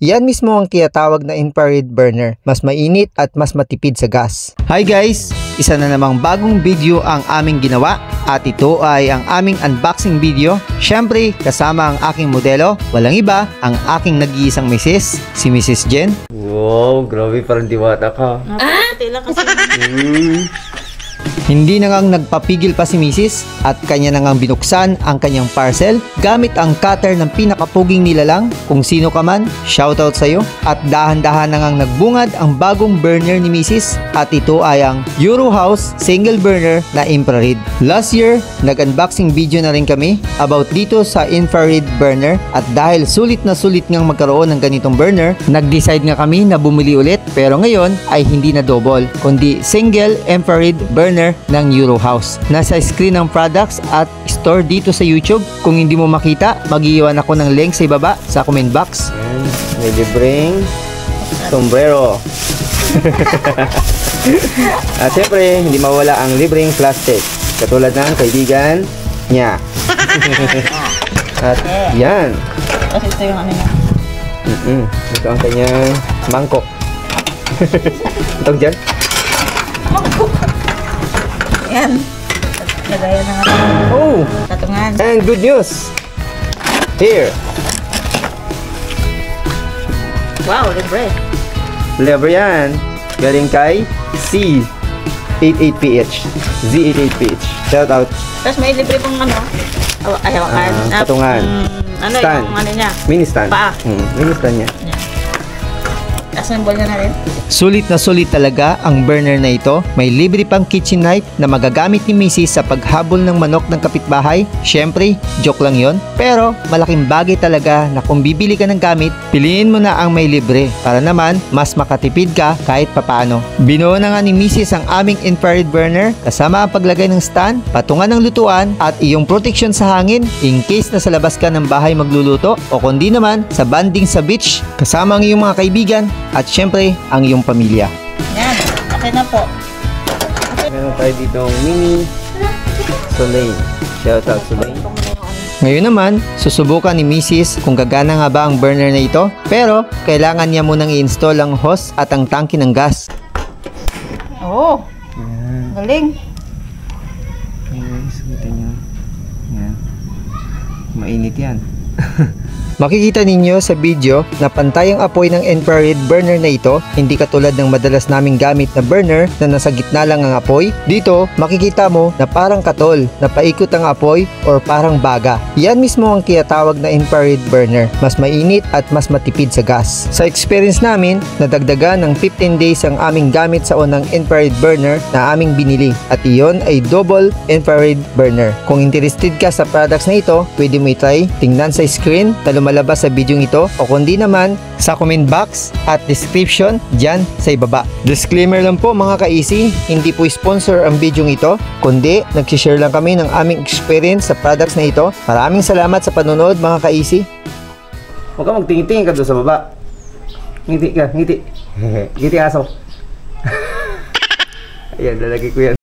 Yan mismo ang tinatawag na infrared burner, mas mainit at mas matipid sa gas. Hi guys! Isa na namang bagong video ang aming ginawa at ito ay ang aming unboxing video. Syempre, kasama ang aking modelo, walang iba, ang aking nag-iisang misis, si Mrs. Jen. Wow, grabe, parang diwata ka. Tila kasi. Hindi na ngang nagpapigil pa si Mrs. at kanya na ngang binuksan ang kanyang parcel gamit ang cutter ng pinakapuging nilalang. Kung sino ka man, shoutout sa'yo. At dahan-dahan na ngang nagbungad ang bagong burner ni Mrs. at ito ay ang Eurohouse single burner na infrared. Last year, nag-unboxing video na rin kami about dito sa infrared burner at dahil sulit na sulit ngang magkaroon ng ganitong burner, nag-decide nga kami na bumili ulit pero ngayon ay hindi na double kundi single infrared burner ng Eurohouse. Nasa screen ng products at store dito sa YouTube. Kung hindi mo makita, mag-iwan ako ng link sa ibaba sa comment box. Ayan, may libreng sombrero. At syempre, hindi mawala ang libreng plastic. Katulad ng kaibigan niya. At yan. Kasi ito yung ano niya. Ito ang kanyang mangkok. Itong dyan. Yan. Lagayan na nga. Oh! Katungan. And good news! Here! Wow, libre. Libre yan. Galing kay C88PH. Z88PH. Shout out. Tapos may libre pong ano. Hawakan. Katungan. Ano Stand. yung ano niya? Mini stand. Paa. Mini stand niya. Tapos yung ball niya na rin. Sulit na sulit talaga ang burner na ito. May libre pang kitchen knife na magagamit ni Mrs. sa paghabol ng manok ng kapitbahay. Syempre, joke lang yon. Pero malaking bagay talaga na kung bibili ka ng gamit, piliin mo na ang may libre para naman mas makatipid ka kahit papaano. Binuo na nga ni Mrs. ang aming infrared burner kasama ang paglagay ng stand, patungan ng lutuan at iyong protection sa hangin in case na sa labas ka ng bahay magluluto o kundi naman sa banding sa beach kasama ang iyong mga kaibigan at syempre ang iyong pamilya. Yan. Okay na po. Meron tayo dito mini Soleil. Shout out Soleil. Ngayon naman, susubukan ni Mrs. kung gagana nga ba ang burner na ito. Pero, kailangan niya munang i-install ang hose at ang tangke ng gas. Oo. Galing. Guys, kita nyo. Yan. Mainit yan. Makikita ninyo sa video na pantay ang apoy ng infrared burner na ito, hindi katulad ng madalas naming gamit na burner na nasa gitna lang ang apoy. Dito, makikita mo na parang katol, na paikot ang apoy or parang baga. Yan mismo ang tinatawag na infrared burner, mas mainit at mas matipid sa gas. Sa experience namin, nadagdagan ng 15 days ang aming gamit sa unang infrared burner na aming binili at iyon ay double infrared burner. Kung interested ka sa products na ito, pwede mo i-try, tingnan sa screen na lumalabas sa video ito o kundi naman sa comment box at description dyan sa ibaba. Disclaimer lang po mga ka-easy, hindi po sponsor ang video ito, kundi nagsishare lang kami ng aming experience sa products na ito. Maraming salamat sa panonood mga ka-easy. Huwag ka magtingin-tingin ka doon sa baba. Ngiti ka, ngiti. Ngiti aso. Ayan, lalagay ko yan.